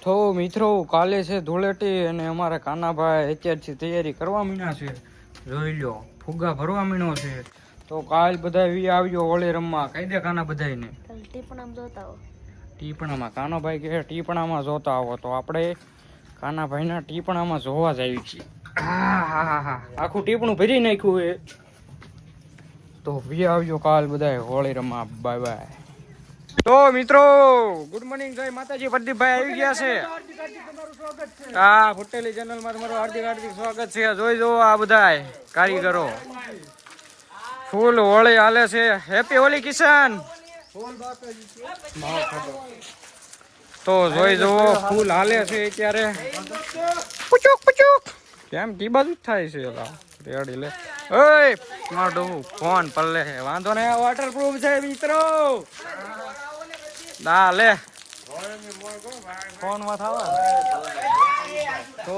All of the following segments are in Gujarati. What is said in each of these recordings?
તો મિત્રો કાલે છે ધૂળેટી અને અમારા કાનાભાઈ અત્યારથી તૈયારી કરવા મીના છે. જોઈ લો ફુગ્ગા ભરવા મીનો છે. તો કાલ બધા વી આવ્યો હોળી રમવા. કહી દે કાના બધાને ટીપણામાં જોતા આવો. ટીપણામાં કાનાભાઈ કહે ટીપણામાં જોતા આવો. તો આપણે કાનાભાઈના ટીપણામાં જોવા જ આવી છીએ. હા આખું ટીપણું ભરી નાખ્યું એ. તો વી આવ્યો કાલ બધા હોળી રમવા. Bye bye. તો મિત્રો ગુડ મોર્નિંગ જય માતાજી. પ્રદીપભાઈ આવી ગયા છે. હા ફૂટેલી ચેનલ માં તમારું હાર્દિક હાર્દિક સ્વાગત છે. જોઈ જો આ બધા કારીગરો ફૂલ હોળી હાલે છે. હેપી હોળી કિશન. તો જોઈ જુઓ ફૂલ હાલે છે અત્યારે. પુચુક પુચુક કેમ કી બાજુ થાય છે રેડી લે. ઓય મારો ફોન પલ્લે વાંધો નહીં. વોટરપ્રૂફ છે મિત્રો. ના લે ફોન માં થાવા. તો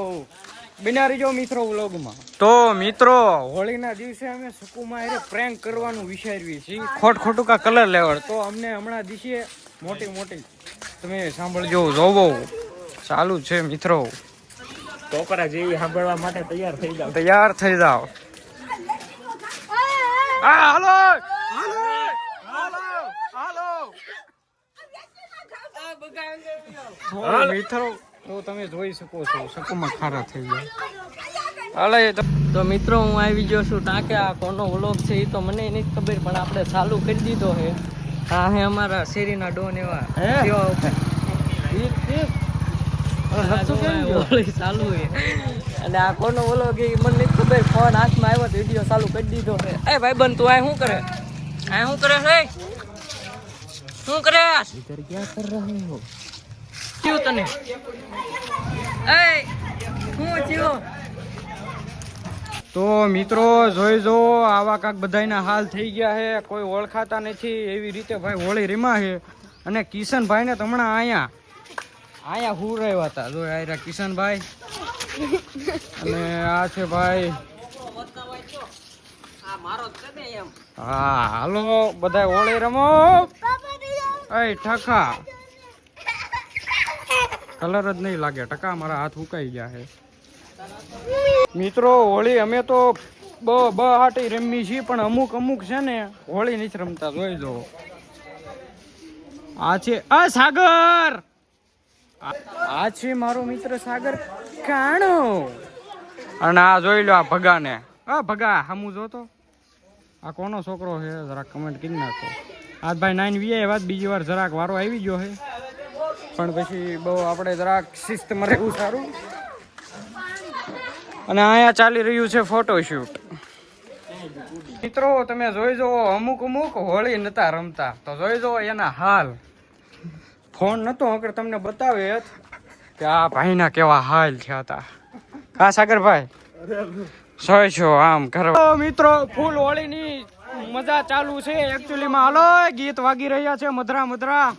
બિનારી જો મિત્રો વ્લોગમાં. તો મિત્રો હોળીના દિવસે અમે સુકુમાં એ પ્રેન્ક કરવાનું વિચારીએ છીએ. ખોટું કા કલર લેવડ. તો અમને હમણાં દિશે મોટી તમે સાંભળજો જોવો ચાલુ છે મિત્રો. ટોકરા જેવી સાંભળવા માટે તૈયાર થઈ હા જાઓ. હાલો મિત્રો. તો તમે જોઈ શકો છો સકુમાં ખારા થઈ ગયા. તો મિત્રો હું આવી ગયો છું ટાંકે. આ કોનો વ્લોગ છે એ તો મને નથી ખબર, પણ આપણે ચાલુ કરી દીધો છે. હા હે અમારા શેરીના ડોન એવા ચાલુ છે. અને આ કોનો વ્લોગ એ મને નથી ખબર. ફોન હાથમાં આવ્યો તો વિડીયો ચાલુ કરી દીધો છે. એ ભાઈ બંધ તું આ શું કરે છે? શું કરે ક્યાં કર રહે હો? ક્યું તને શું થયો? તો મિત્રો જોઈ જો આવા કાક બધાના હાલ થઈ ગયા છે. કોઈ ઓળખાતા નથી એવી રીતે ભાઈ હોળી રીમા છે. અને કિશનભાઈ ને હમણાં અહીંયા હુરાવ્યા હતા. જો આયરા કિશનભાઈ અને આ છે ભાઈ. હા હાલો બધા હોળી રમો. એ ઠકા કલર જ નહીં લાગે. ટકા મારા હાથ ઉકાઈ ગયા છે. મિત્રો હોળી અમે તો હાટી રમી છીએ, પણ અમુક છે ને હોળી નથી રમતા. જોઈ જો આ છે સાગર. આ છે મારો મિત્ર સાગર કાણો. અને આ જોઈ લો આ ભગાને. ભગા હમું જોતો આ કોનો છોકરો છે જરાક કમેન્ટ કરી નાખો. આજ ભાઈ 9 વીએ વાત બીજી વાર જરાક વારો આવી ગયો છે, પણ પછી બહુ આપણે જરાક શિસ્તમાં રહેવું સારું. અને અહીંયા ચાલી રહ્યું છે ફોટોશૂટ. મિત્રો તમે જોઈ જો અમુક હોળી નતા રમતા. તો જોઈ જો એના હાલ. ફોન નતો અગર તમને બતાવે કે આ ભાઈના કેવા હાલ થયા હતા. હા સાગરભાઈ સોય છો આમ કરો. તો મિત્રો ફૂલ હોળીની મજા ચાલુ છે એકચ્યુઅલીમાં. હાલો ગીત વાગી રહ્યા છે મધરા.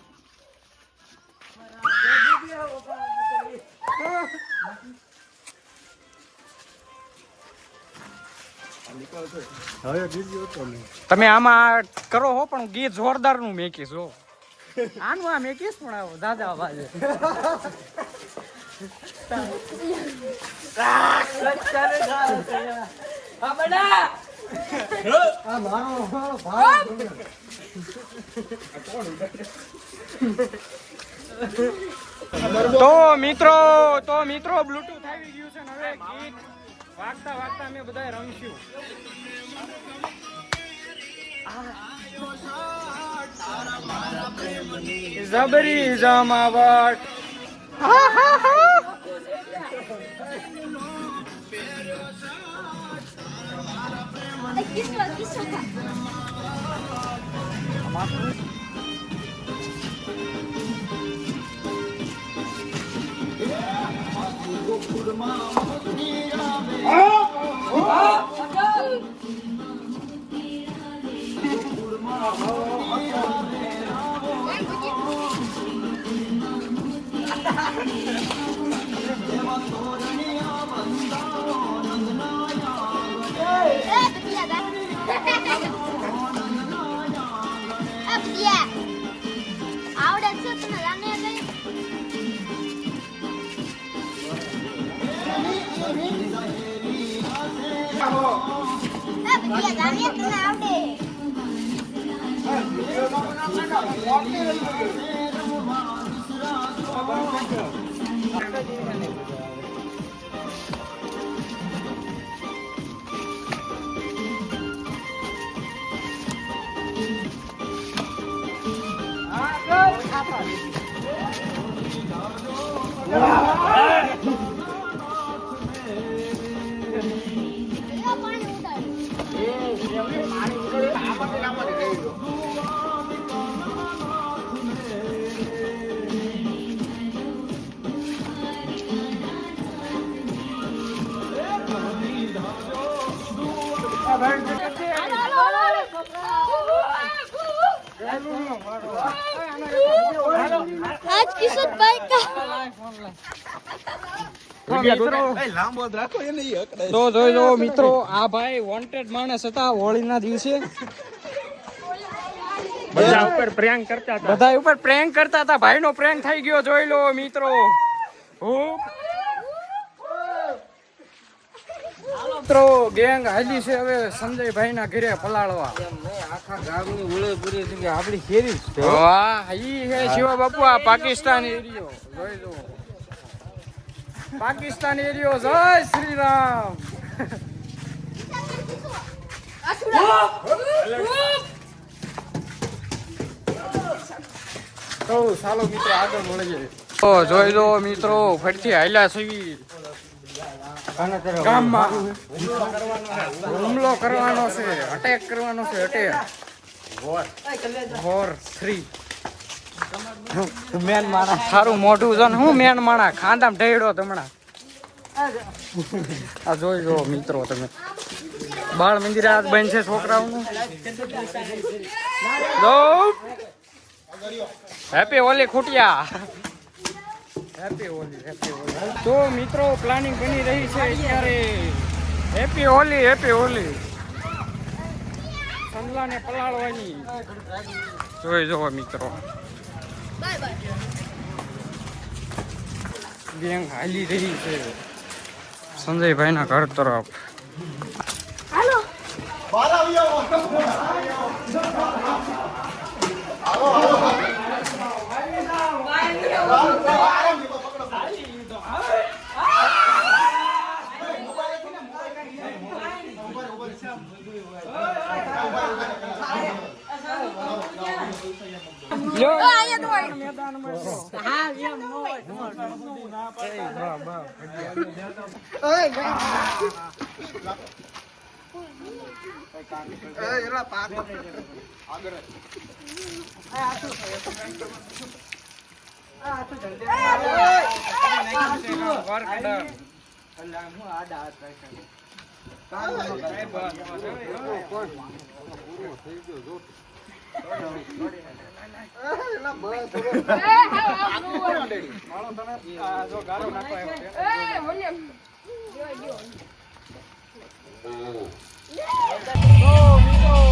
તમે આમાં કરો હો, પણ ગીત જોરદાર નું મેકીશ હો. આનું આ મેકીશ પણ આવો દાદા બાજે. તો મિત્રો બ્લૂટૂથ આવી ગયું છે ને હવે ગીત વાગતા અમે બધા રમશું. જબરી જમાવટ. आज किशोर भाई का તો જોઈ લો મિત્રો, આ ભાઈ વોન્ટેડ માણસ હતા હોળીના દિવસે. બધા ઉપર પ્રેંક કરતા હતા. બધા ઉપર પ્રેન્ક કરતા હતા. ભાઈનો પ્રેન્ક થઈ ગયો, જોઈ લો મિત્રો. મિત્રો ગેંગ હાલી છે હવે સંજયભાઈ ના ઘરે પલાળવા. આખા ગામની ઉળે પૂરી થઈ ગઈ આપણી શેરી જ છે. વાહ, ઈ હે શિવા બાપુ, આ પાકિસ્તાન એરિયો જોઈ લો. પાકિસ્તાન એરિયો. જય શ્રી રામ. તો ચાલો મિત્રો આગળ મળીએ. તો જોઈ લો મિત્રો, ફરીથી હાલ્યા છીએ ગામમાં. હુમલો કરવાનો છે, અટેક કરવાનો છે. Attack war 3. મેન માણા સારું મોઢું છે ને હું મેન માણા ખાંદામ ઢેડો તમણા. આ જોઈ લો મિત્રો તમે, બાળ મંદિર આ બન છે છોકરાઓનું. હેપી હોલી ખૂટિયા. Happy Holi, happy Holi. તો મિત્રો પ્લાનિંગ બની રહી છે અત્યારે. Happy Holi, happy Holi. સંદલાને પલાળવાની. જોઈ જો મિત્રો, ગેંગ હાલી રહી છે સંજયભાઈ ના ઘર તરફ. મિત્રો